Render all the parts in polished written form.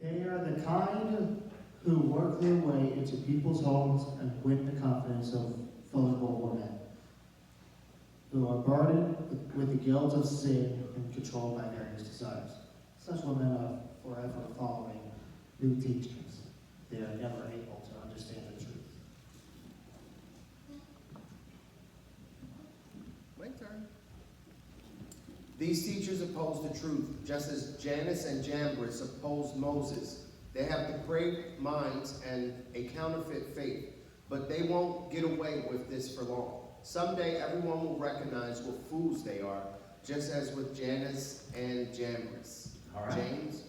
They are the kind who work their way into people's homes and win the confidence of vulnerable women, who are burdened with the guilt of sin and controlled by various desires. Such women are forever following new teachings. They are never able to understand the truth. My turn. These teachers oppose the truth, just as Janus and Jambres opposed Moses. They have depraved minds and a counterfeit faith, but they won't get away with this for long. Someday everyone will recognize what fools they are, just as with Janus and Jambres. All right. James?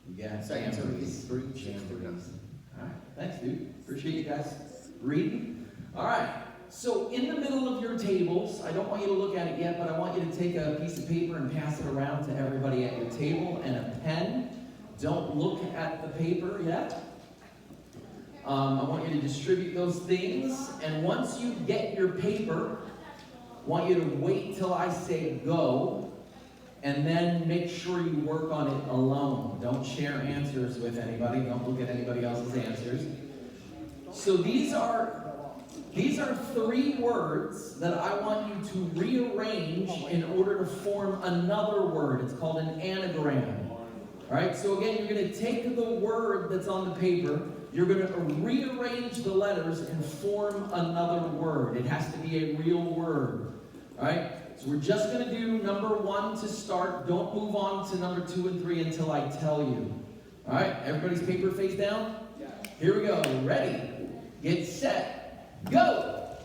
You got Second Timothy Jambres. 3, Jambres. All right. Thanks, dude. Appreciate you guys reading. All right. So in the middle of your tables, I don't want you to look at it yet, but I want you to take a piece of paper and pass it around to everybody at your table and a pen. Don't look at the paper yet. I want you to distribute those things. And once you get your paper, I want you to wait till I say go. And then make sure you work on it alone. Don't share answers with anybody. Don't look at anybody else's answers. So these are 3 words that I want you to rearrange in order to form another word. It's called an anagram. All right, so again, you're going to take the word that's on the paper, you're going to rearrange the letters and form another word. It has to be a real word. All right, so we're just going to do number 1 to start. Don't move on to number 2 and 3 until I tell you. All right, everybody's paper face down? Yeah. Here we go. Ready, get set, go!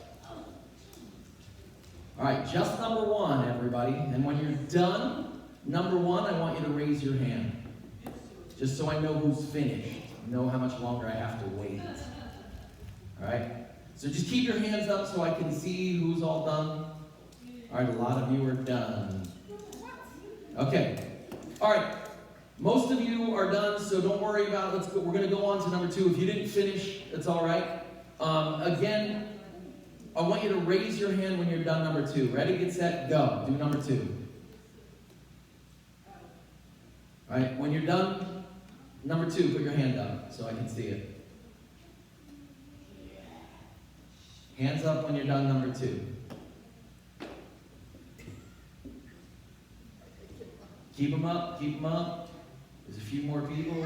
All right, just number 1, everybody. And when you're done, number 1, I want you to raise your hand. Just so I know who's finished. Know how much longer I have to wait. All right? So just keep your hands up so I can see who's all done. All right, a lot of you are done. Okay. All right. Most of you are done, so don't worry about it. Let's go. We're going to go on to number 2. If you didn't finish, that's all right. Again, I want you to raise your hand when you're done number 2. Ready, get set, go. Do number 2. All right, when you're done, number 2, put your hand up so I can see it. Hands up when you're done number 2. Keep them up, keep them up. There's a few more people.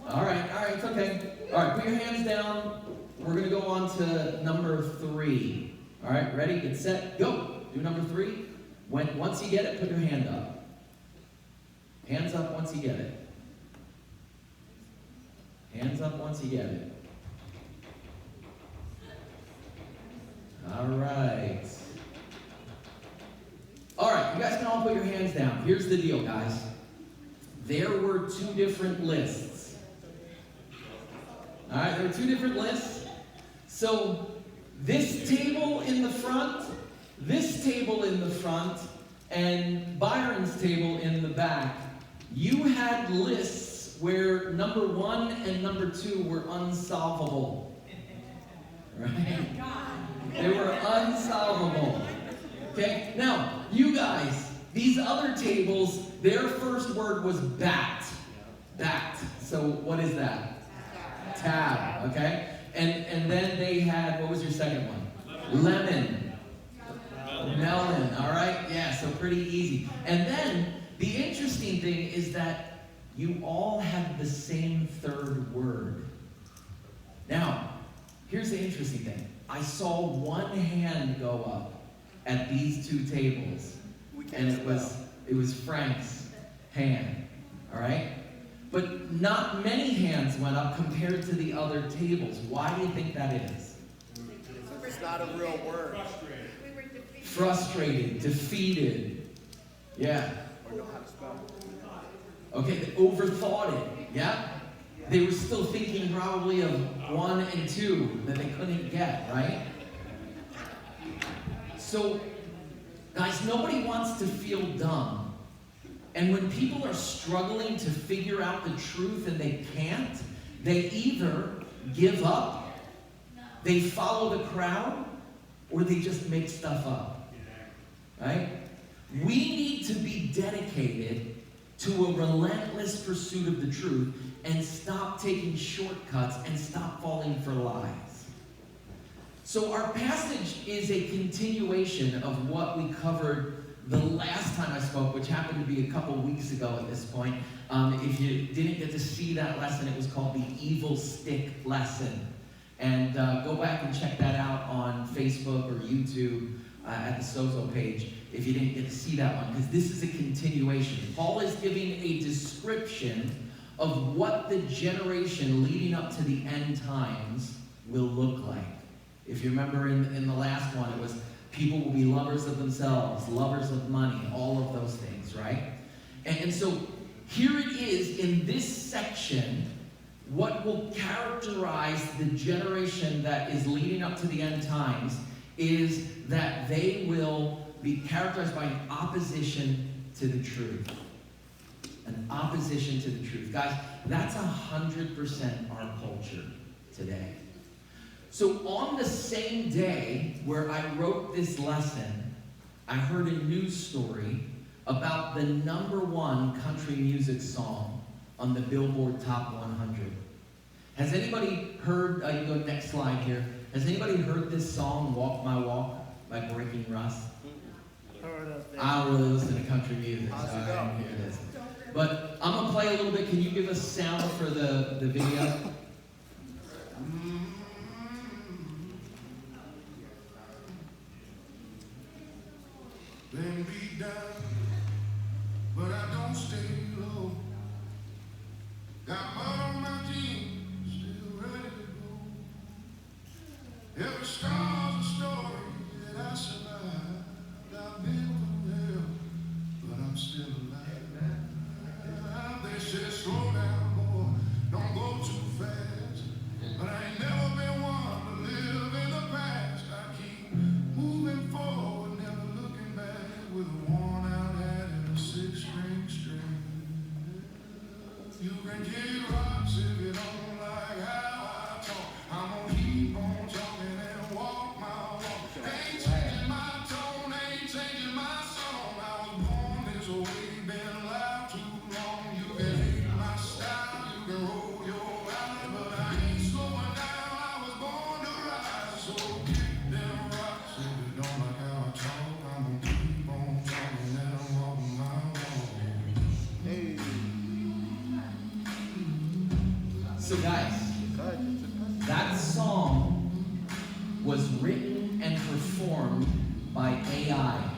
All right, it's okay. All right, put your hands down. We're going to go on to number 3. All right, ready, get set, go. Do number 3. Once you get it, put your hand up. Hands up once you get it. Hands up once you get it. All right. All right, you guys can all put your hands down. Here's the deal, guys. There were 2 different lists. All right, there were 2 different lists. So this table in the front, this table in the front, and Byron's table in the back, you had lists where number 1 and number 2 were unsolvable. Right? They were unsolvable. Okay? Now, you guys, these other tables, their first word was bat. Bat. So what is that? Tab. Okay? And then they had, what was your second one? Lemon. Melon. All right? Yeah, so pretty easy. And then the interesting thing is that you all had the same third word. Now, here's the interesting thing. I saw one hand go up at these 2 tables, and it was Frank's hand. All right? But not many hands went up compared to the other tables. Why do you think that is? It's not a real word. Frustrated, defeated. Yeah. Or know how to spell. Okay, they overthought it. Yeah? They were still thinking probably of 1 and 2 that they couldn't get, right? So, guys, nobody wants to feel dumb. And when people are struggling to figure out the truth and they can't, they either give up, they follow the crowd, or they just make stuff up. Right? We need to be dedicated to a relentless pursuit of the truth and stop taking shortcuts and stop falling for lies. So our passage is a continuation of what we covered the last time I spoke, which happened to be a couple weeks ago at this point. If you didn't get to see that lesson, it was called the Evil Stick Lesson. And go back and check that out on Facebook or YouTube at the Sozo page if you didn't get to see that one, because this is a continuation. Paul is giving a description of what the generation leading up to the end times will look like. If you remember in the last one, it was people will be lovers of themselves, lovers of money, all of those things, right? And so here it is in this section, what will characterize the generation that is leading up to the end times is that they will be characterized by an opposition to the truth. An opposition to the truth. Guys, that's 100% our culture today. So on the same day where I wrote this lesson, I heard a news story about the #1 country music song on the Billboard Top 100. Has anybody heard, you go next slide here, has anybody heard this song, Walk My Walk, by Breaking Russ? I don't really listen to country music, so I didn't hear this. But I'm going to play a little bit. Can you give us sound for the video? Been beat down, but I don't stay low. Got mud on my jeans, still ready to go. Every scar's a story that I survived. I've been through hell, but I'm still alive. They say slow down, boy, don't go too fast. But I ain't never been one to live in the past. I keep moving forward, never looking back, with a worn out hat and a 6-string string. You can kick rocks if you don't like how I talk. I'm gonna keep on talking and walk my walk. Ain't changing my tone, ain't changing my song. I was born this way, been alive too long. You can hate my style, you can roll your eyes, but I ain't slowing down. I was born to rise, so kick them rocks if you don't like how I talk. I'm gonna keep on talking and walking my walk. Hey. So guys, that song was written and performed by AI.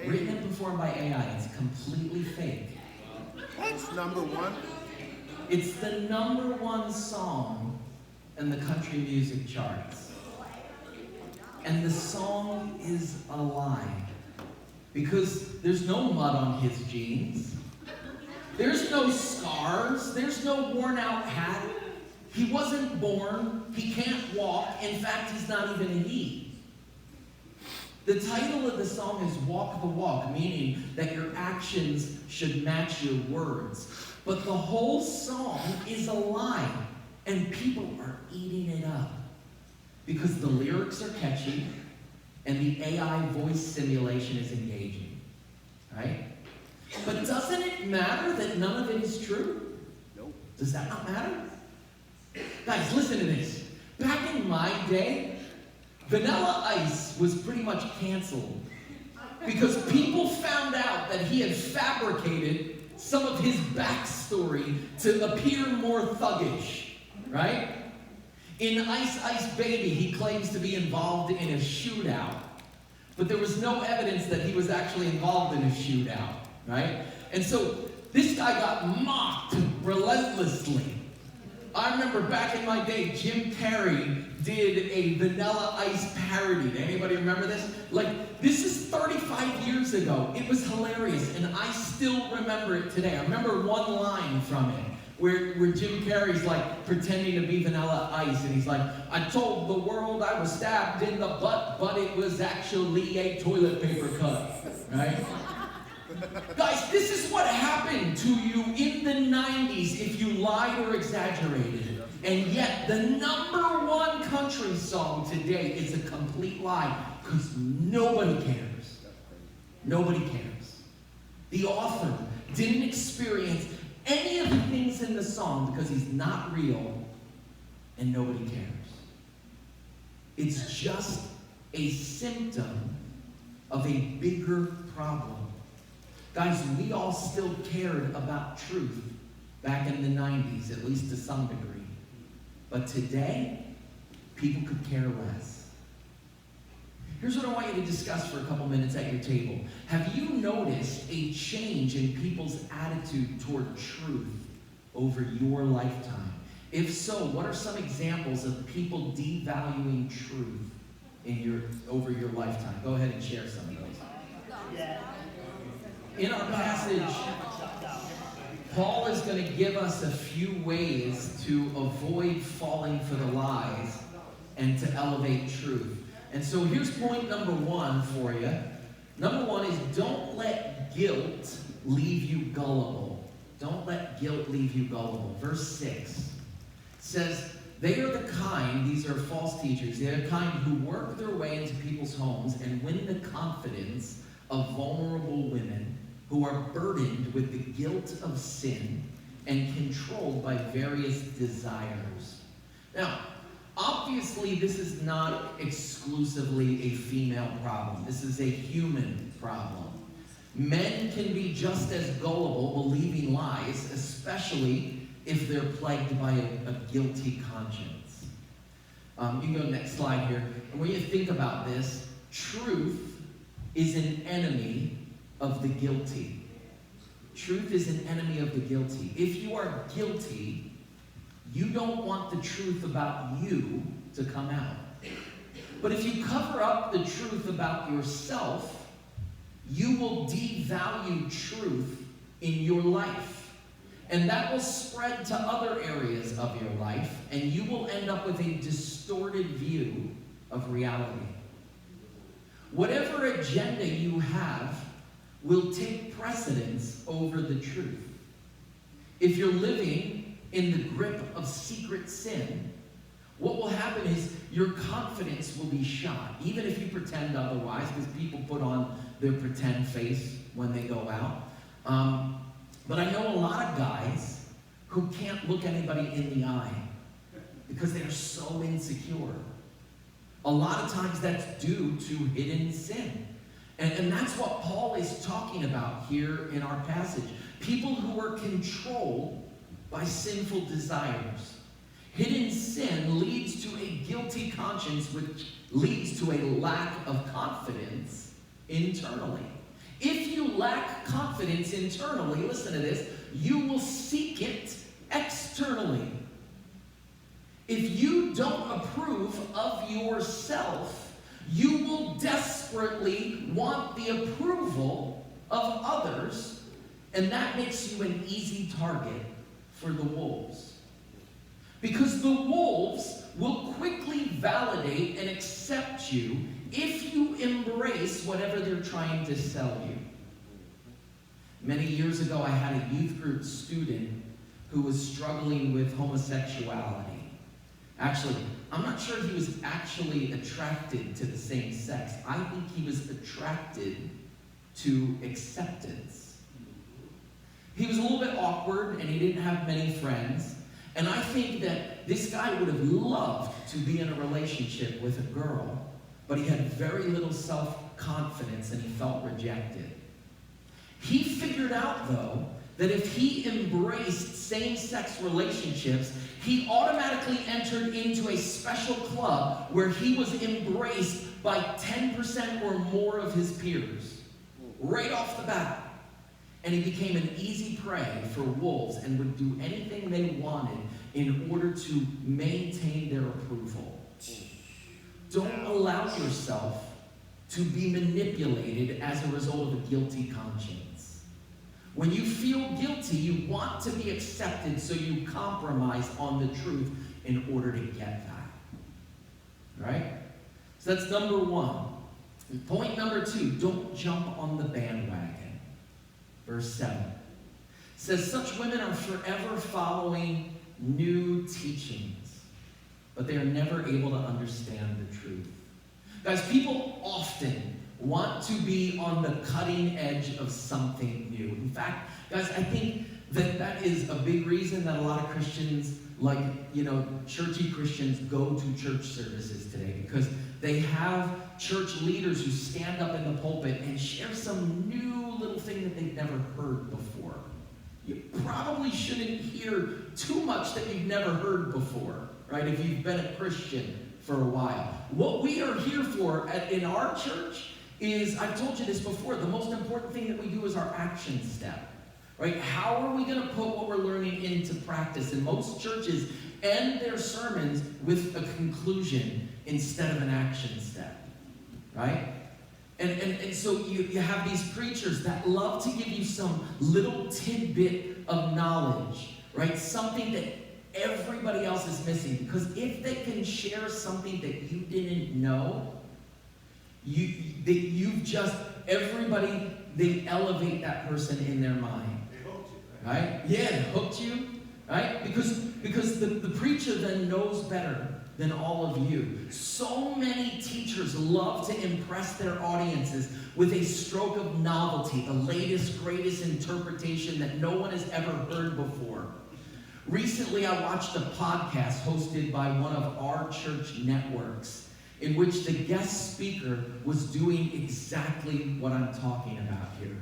Written and performed by AI. It's completely fake. That's #1. It's the #1 song in the country music charts. And the song is a lie. Because there's no mud on his jeans. There's no scars. There's no worn out hat. He wasn't born. He can't walk. In fact, he's not even a he. The title of the song is Walk the Walk, meaning that your actions should match your words. But the whole song is a lie, and people are eating it up because the lyrics are catchy and the AI voice simulation is engaging, right? But doesn't it matter that none of it is true? Nope. Does that not matter? Guys, listen to this. Back in my day, Vanilla Ice was pretty much canceled because people found out that he had fabricated some of his backstory to appear more thuggish, right? In Ice Ice Baby, he claims to be involved in a shootout, but there was no evidence that he was actually involved in a shootout, right? And so this guy got mocked relentlessly. I remember back in my day, Jim Carrey did a Vanilla Ice parody. Anybody remember this? Like, this is 35 years ago. It was hilarious, and I still remember it today. I remember one line from it, where Jim Carrey's like pretending to be Vanilla Ice, and he's like, I told the world I was stabbed in the butt, but it was actually a toilet paper cut, right? Guys, this is what happened to you in the 90s if you lied or exaggerated. And yet, the #1 country song today is a complete lie because nobody cares. Nobody cares. The author didn't experience any of the things in the song because he's not real and nobody cares. It's just a symptom of a bigger problem. Guys, we all still cared about truth back in the 90s, at least to some degree. But today, people could care less. Here's what I want you to discuss for a couple minutes at your table. Have you noticed a change in people's attitude toward truth over your lifetime? If so, what are some examples of people devaluing truth over your lifetime? Go ahead and share some of those. In our passage, Paul is going to give us a few ways to avoid falling for the lies and to elevate truth. And so here's point number one for you. Number one is don't let guilt leave you gullible. Don't let guilt leave you gullible. Verse 6 says, they are the kind, these are false teachers, they're the kind who work their way into people's homes and win the confidence of vulnerable women who are burdened with the guilt of sin and controlled by various desires. Now, obviously, this is not exclusively a female problem. This is a human problem. Men can be just as gullible, believing lies, especially if they're plagued by a guilty conscience. You can go next slide here. And when you think about this, truth is an enemy of the guilty. Truth is an enemy of the guilty. If you are guilty, you don't want the truth about you to come out. But if you cover up the truth about yourself, you will devalue truth in your life. And that will spread to other areas of your life, and you will end up with a distorted view of reality. Whatever agenda you have will take precedence over the truth. If you're living in the grip of secret sin, what will happen is your confidence will be shot, even if you pretend otherwise, because people put on their pretend face when they go out. But I know a lot of guys who can't look anybody in the eye because they're so insecure. A lot of times that's due to hidden sin. And that's what Paul is talking about here in our passage. People who are controlled by sinful desires. Hidden sin leads to a guilty conscience, which leads to a lack of confidence internally. If you lack confidence internally, listen to this, you will seek it externally. If you don't approve of yourself, you will desperately want the approval of others, and that makes you an easy target for the wolves. Because the wolves will quickly validate and accept you if you embrace whatever they're trying to sell you. Many years ago, I had a youth group student who was struggling with homosexuality. Actually, I'm not sure he was actually attracted to the same sex. I think he was attracted to acceptance. He was a little bit awkward, and he didn't have many friends. And I think that this guy would have loved to be in a relationship with a girl, but he had very little self-confidence and he felt rejected. He figured out, though, that if he embraced same-sex relationships, he automatically entered into a special club where he was embraced by 10% or more of his peers, right off the bat. And he became an easy prey for wolves and would do anything they wanted in order to maintain their approval. Don't allow yourself to be manipulated as a result of a guilty conscience. When you feel guilty, you want to be accepted, so you compromise on the truth in order to get that. Right? So that's number one. And point number two, don't jump on the bandwagon. Verse 7 says, such women are forever following new teachings, but they are never able to understand the truth. Guys, people often want to be on the cutting edge of something new. In fact, guys, I think that is a big reason that a lot of Christians, like, churchy Christians, go to church services today, because they have church leaders who stand up in the pulpit and share some new little thing that they've never heard before. You probably shouldn't hear too much that you've never heard before, right, if you've been a Christian for a while. What we are here for in our church is, I've told you this before, the most important thing that we do is our action step. Right? How are we going to put what we're learning into practice? And most churches end their sermons with a conclusion instead of an action step. Right? And so you have these preachers that love to give you some little tidbit of knowledge, right? Something that everybody else is missing. Because if they can share something that you didn't know, they elevate that person in their mind. Right? Yeah, hooked you. Right? Because the preacher then knows better than all of you. So many teachers love to impress their audiences with a stroke of novelty, the latest, greatest interpretation that no one has ever heard before. Recently, I watched a podcast hosted by one of our church networks, in which the guest speaker was doing exactly what I'm talking about here.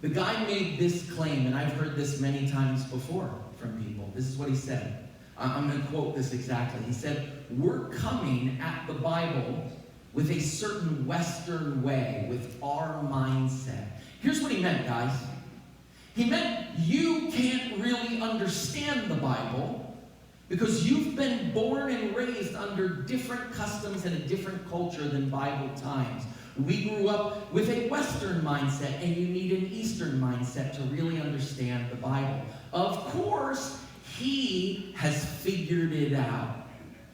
The guy made this claim, and I've heard this many times before from people. This is what he said. I'm going to quote this exactly. He said, "We're coming at the Bible with a certain Western way, with our mindset." Here's what he meant, guys. He meant you can't really understand the Bible because you've been born and raised under different customs and a different culture than Bible times. We grew up with a Western mindset, and you need an Eastern mindset to really understand the Bible. Of course, he has figured it out,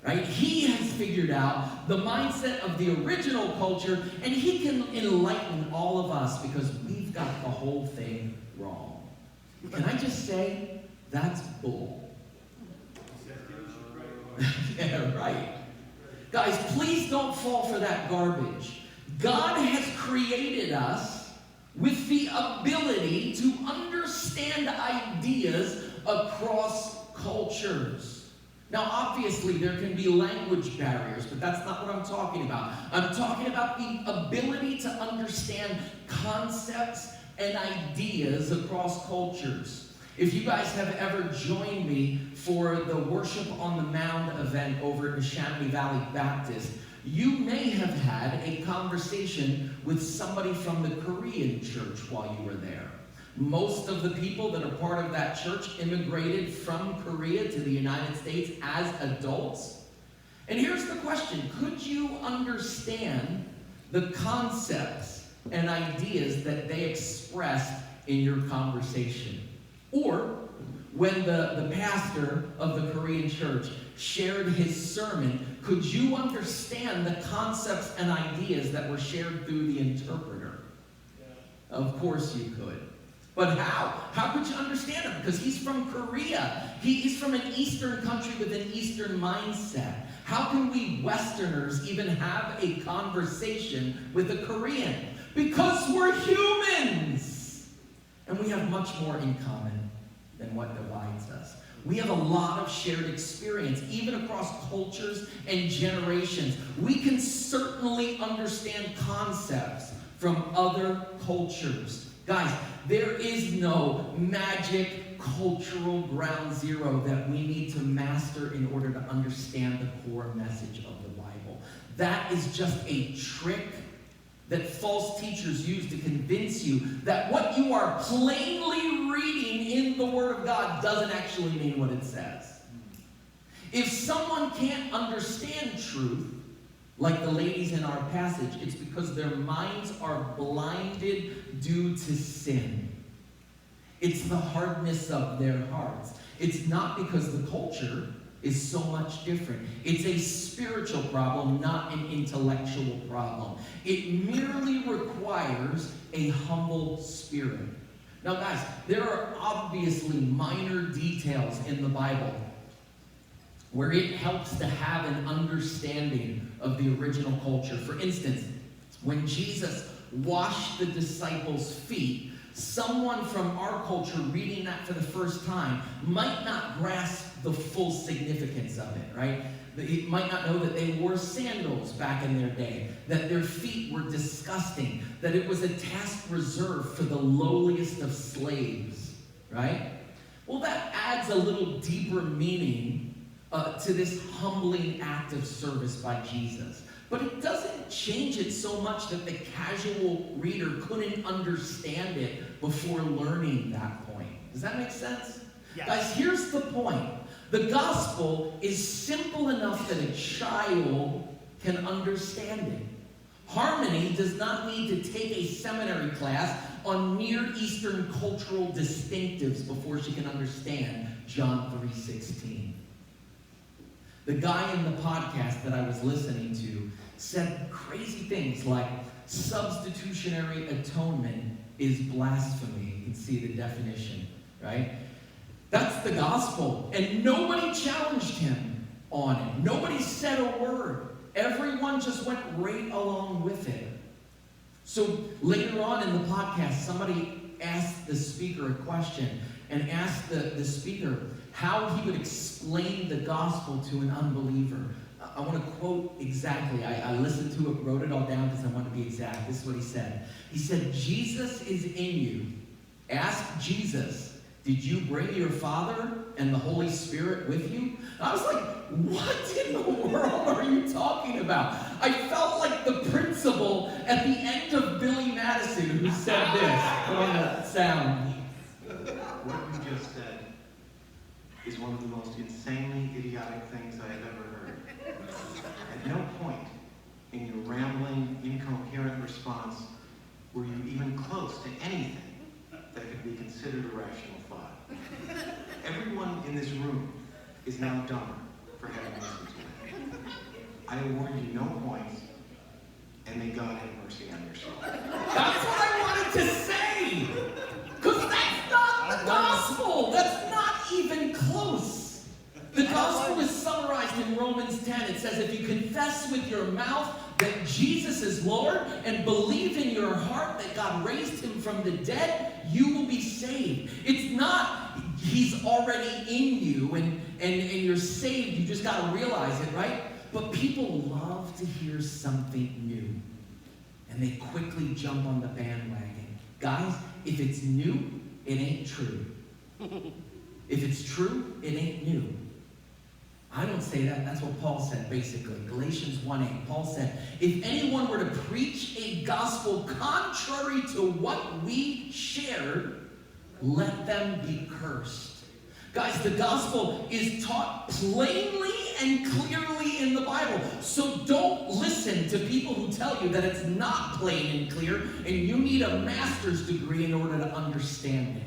right? He has figured out the mindset of the original culture, and he can enlighten all of us because we've got the whole thing wrong. Can I just say, that's bull. Yeah, right. Guys, please don't fall for that garbage. God has created us with the ability to understand ideas across cultures. Now, obviously, there can be language barriers, but that's not what I'm talking about. I'm talking about the ability to understand concepts and ideas across cultures. If you guys have ever joined me for the Worship on the Mound event over at Neshaminy Valley Baptist, you may have had a conversation with somebody from the Korean church while you were there. Most of the people that are part of that church immigrated from Korea to the United States as adults. And here's the question: could you understand the concepts and ideas that they expressed in your conversation? Or when the pastor of the Korean church shared his sermon, could you understand the concepts and ideas that were shared through the interpreter? Yeah. Of course you could. But how? How could you understand him? Because he's from Korea. He's from an Eastern country with an Eastern mindset. How can we Westerners even have a conversation with a Korean? Because we're humans! And we have much more in common than what divides us. We have a lot of shared experience, even across cultures and generations. We can certainly understand concepts from other cultures. Guys, there is no magic cultural ground zero that we need to master in order to understand the core message of the Bible. That is just a trick that false teachers use to convince you that what you are plainly reading in the Word of God doesn't actually mean what it says. If someone can't understand truth, like the ladies in our passage, it's because their minds are blinded due to sin. It's the hardness of their hearts. It's not because the culture is so much different. It's a spiritual problem, not an intellectual problem. It merely requires a humble spirit. Now, guys, there are obviously minor details in the Bible where it helps to have an understanding of the original culture. For instance, When Jesus washed the disciples' feet, someone from our culture reading that for the first time might not grasp the full significance of it, right? They might not know that they wore sandals back in their day, that their feet were disgusting, that it was a task reserved for the lowliest of slaves, right? Well, that adds a little deeper meaning to this humbling act of service by Jesus. But it doesn't change it so much that the casual reader couldn't understand it before learning that point. Does that make sense? Yes. Guys, here's the point. The gospel is simple enough that a child can understand it. Harmony does not need to take a seminary class on Near Eastern cultural distinctives before she can understand John 3:16. The guy in the podcast that I was listening to said crazy things like substitutionary atonement is blasphemy. You can see the definition, right? That's the gospel. And nobody challenged him on it. Nobody said a word. Everyone just went right along with it. So later on in the podcast, somebody asked the speaker a question and asked the speaker how he would explain the gospel to an unbeliever. I want to quote exactly. I listened to it, wrote it all down because I want to be exact. This is what he said. He said, Jesus is in you. Ask Jesus, did you bring your Father and the Holy Spirit with you? And I was like, what in the world are you talking about? I felt like the principal at the end of Billy Madison who said this. Put on that sound. What you just said is one of the most insanely idiotic things I have ever heard. At no point in your rambling, incoherent response were you even close to anything that could be considered a rational thought. Everyone in this room is now dumber for having listened to it. I award you no points, and may God have mercy on your soul. That's what I wanted to say! Because that's not the gospel! That's not even close! The gospel is summarized in Romans 10. It says, if you confess with your mouth that Jesus is Lord and believe in your heart that God raised him from the dead, you will be saved. It's not he's already in you and you're saved. You just got to realize it, right? But people love to hear something new. And they quickly jump on the bandwagon. Guys, if it's new, it ain't true. If it's true, it ain't new. I don't say that. That's what Paul said, basically. Galatians 1:8. Paul said, if anyone were to preach a gospel contrary to what we shared, let them be cursed. Guys, the gospel is taught plainly and clearly in the Bible. So don't listen to people who tell you that it's not plain and clear and you need a master's degree in order to understand it.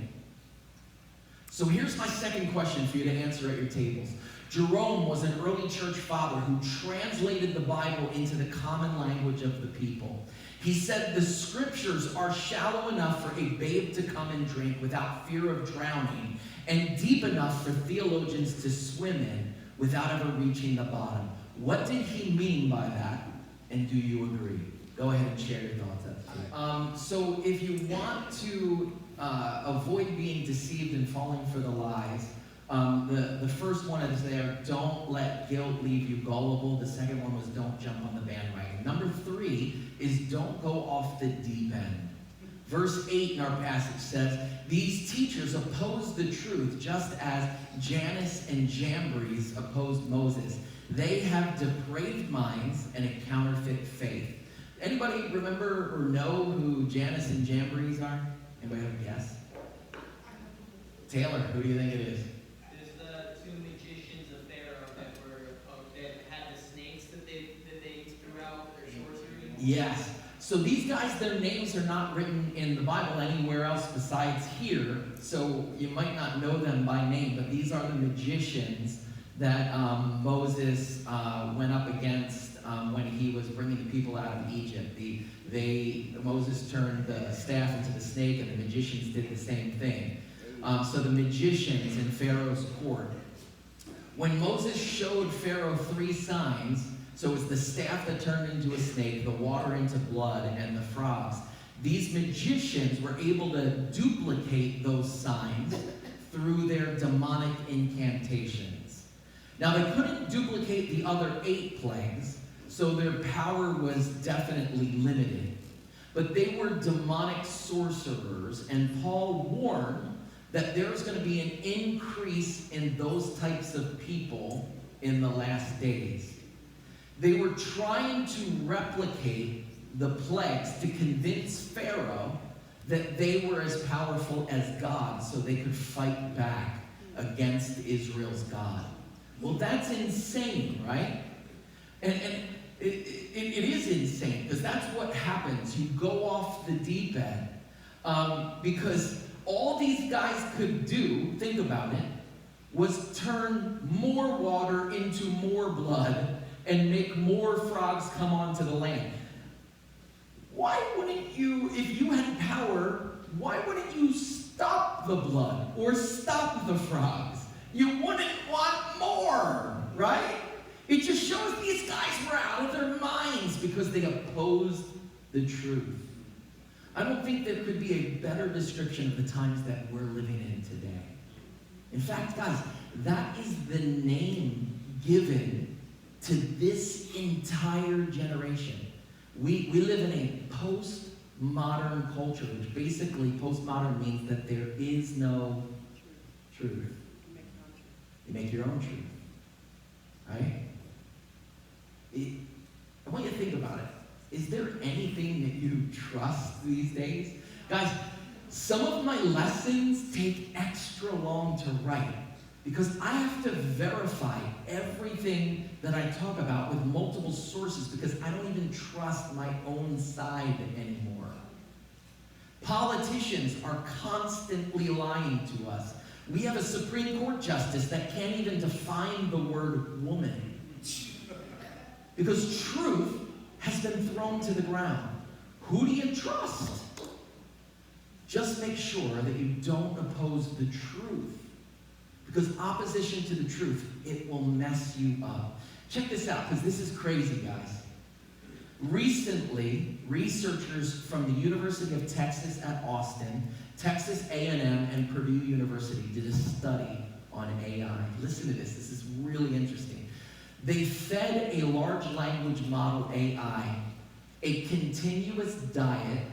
So here's my second question for you to answer at your tables. Jerome was an early church father who translated the Bible into the common language of the people. He said the scriptures are shallow enough for a babe to come and drink without fear of drowning, and deep enough for theologians to swim in without ever reaching the bottom. What did he mean by that? And do you agree? Go ahead and share your thoughts. So if you want to avoid being deceived and falling for the lies, the first one is there, don't let guilt leave you gullible. The second one was don't jump on the bandwagon. Number 3 is don't go off the deep end. Verse 8 in our passage says, these teachers opposed the truth just as Jannes and Jambres opposed Moses. They have depraved minds and a counterfeit faith. Anybody remember or know who Jannes and Jambres are? Anybody have a guess? Taylor, who do you think it is? There's the 2 magicians of Pharaoh that had the snakes that they threw out with their sorcery. Yes. So these guys, their names are not written in the Bible anywhere else besides here, so you might not know them by name, but these are the magicians that Moses went up against when he was bringing the people out of Egypt. Moses turned the staff into the snake, and the magicians did the same thing. So the magicians in Pharaoh's court. When Moses showed Pharaoh 3 signs, So it's the staff that turned into a snake, the water into blood, and the frogs. These magicians were able to duplicate those signs through their demonic incantations. Now, they couldn't duplicate the other 8 plagues, so their power was definitely limited. But they were demonic sorcerers, and Paul warned that there's going to be an increase in those types of people in the last days. They were trying to replicate the plagues to convince Pharaoh that they were as powerful as God, so they could fight back against Israel's God. Well, that's insane, right? And it is insane, because that's what happens. You go off the deep end. Because all these guys could do, think about it, was turn more water into more blood and make more frogs come onto the land. Why wouldn't you, if you had power, why wouldn't you stop the blood or stop the frogs? You wouldn't want more, right? It just shows these guys were out of their minds because they opposed the truth. I don't think there could be a better description of the times that we're living in today. In fact, guys, that is the name given to this entire generation. We live in a postmodern culture, which basically postmodern means that there is no truth. You make your own truth, right? I want you to think about it. Is there anything that you trust these days? Guys, some of my lessons take extra long to write because I have to verify everything that I talk about with multiple sources because I don't even trust my own side anymore. Politicians are constantly lying to us. We have a Supreme Court justice that can't even define the word woman because truth has been thrown to the ground. Who do you trust? Just make sure that you don't oppose the truth. Because opposition to the truth, it will mess you up. Check this out, because this is crazy, guys. Recently, researchers from the University of Texas at Austin, Texas A&M, and Purdue University did a study on AI. Listen to this. This is really interesting. They fed a large language model AI a continuous diet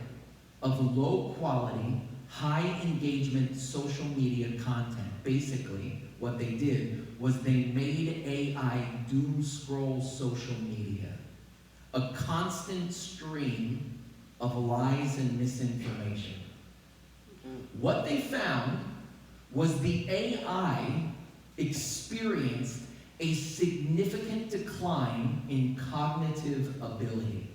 of low quality, high engagement social media content. Basically, what they did was they made AI doom scroll social media, a constant stream of lies and misinformation. What they found was the AI experienced a significant decline in cognitive ability.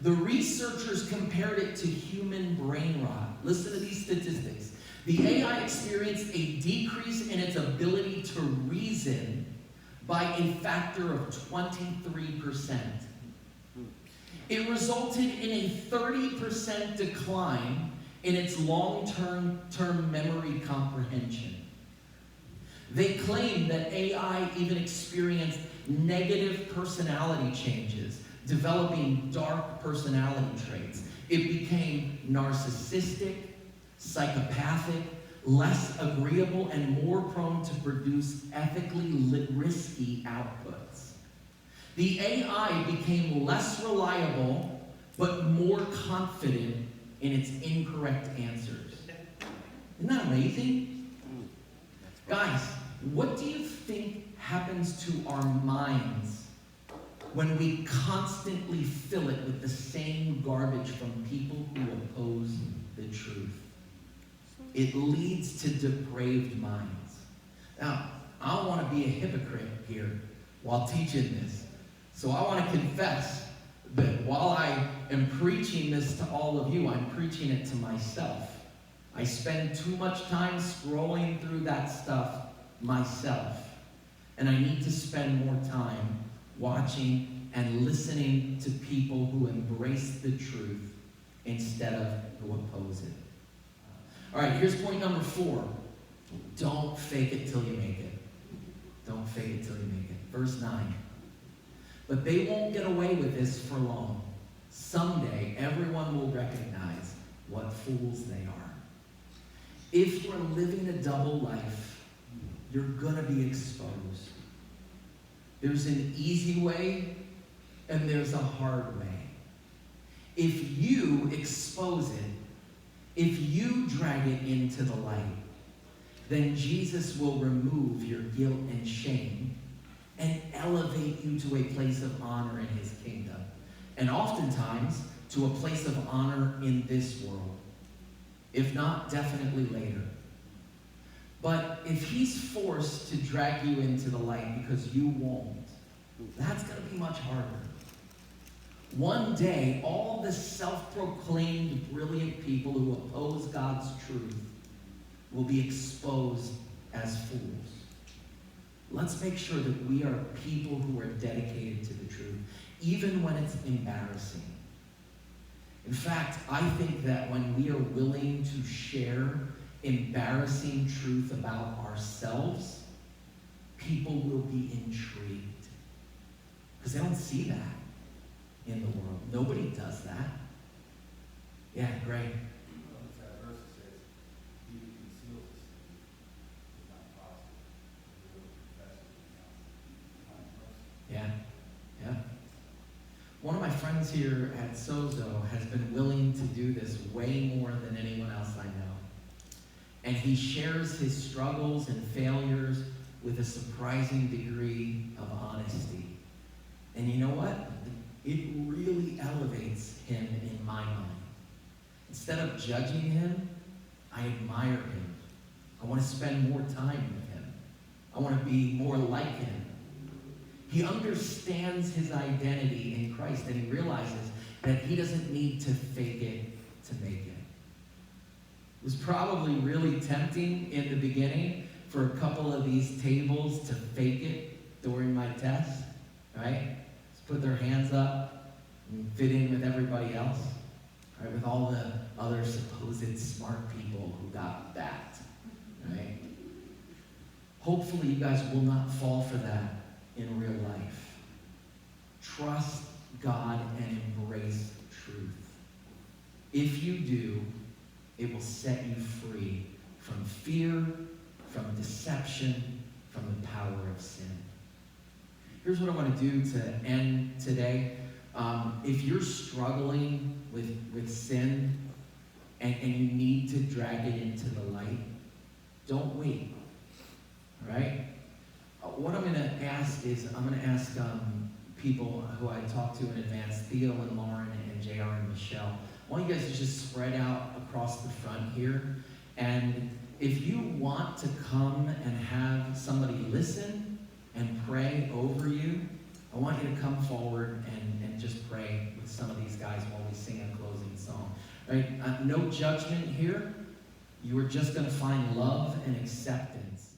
The researchers compared it to human brain rot. Listen to these statistics. The AI experienced a decrease in its ability to reason by a factor of 23%. It resulted in a 30% decline in its long-term memory comprehension. They claim that AI even experienced negative personality changes, developing dark personality traits. It became narcissistic, psychopathic, less agreeable, and more prone to produce ethically risky outputs. The AI became less reliable, but more confident in its incorrect answers. Isn't that amazing? Guys, what do you think happens to our minds when we constantly fill it with the same garbage from people who oppose the truth? It leads to depraved minds. Now, I don't want to be a hypocrite here while teaching this. So I want to confess that while I am preaching this to all of you, I'm preaching it to myself. I spend too much time scrolling through that stuff myself. And I need to spend more time watching and listening to people who embrace the truth instead of who oppose it. All right, here's point number 4. Don't fake it till you make it. Don't fake it till you make it. Verse 9. But they won't get away with this for long. Someday, everyone will recognize what fools they are. If you're living a double life, you're going to be exposed. There's an easy way and there's a hard way. If you expose it, if you drag it into the light, then Jesus will remove your guilt and shame and elevate you to a place of honor in his kingdom. And oftentimes, to a place of honor in this world. If not, definitely later. But if he's forced to drag you into the light because you won't, that's going to be much harder. One day, all the self-proclaimed brilliant people who oppose God's truth will be exposed as fools. Let's make sure that we are people who are dedicated to the truth, even when it's embarrassing. In fact, I think that when we are willing to share embarrassing truth about ourselves, people will be intrigued. Because they don't see that in the world. Nobody does that. Yeah, great. That verse says, he who conceals his sin is not possible. He will confess it. Yeah, yeah. One of my friends here at Sozo has been willing to do this way more than anyone else I know. And he shares his struggles and failures with a surprising degree of honesty. And you know what? It really elevates him in my mind. Instead of judging him, I admire him. I want to spend more time with him. I want to be more like him. He understands his identity in Christ, and he realizes that he doesn't need to fake it to make it. It was probably really tempting in the beginning for a couple of these tables to fake it during my test, right? Just put their hands up and fit in with everybody else, right? With all the other supposed smart people who got that, right? Hopefully you guys will not fall for that in real life. Trust God and embrace truth. If you do, it will set you free from fear, from deception, from the power of sin. Here's what I want to do to end today. If you're struggling with sin and you need to drag it into the light, don't wait. All right? What I'm going to ask is, I'm going to ask people who I talked to in advance, Theo and Lauren and JR and Michelle, I want you guys to just spread out across the front here. And if you want to come and have somebody listen and pray over you, I want you to come forward and just pray with some of these guys while we sing a closing song. Right? No judgment here. You are just going to find love and acceptance.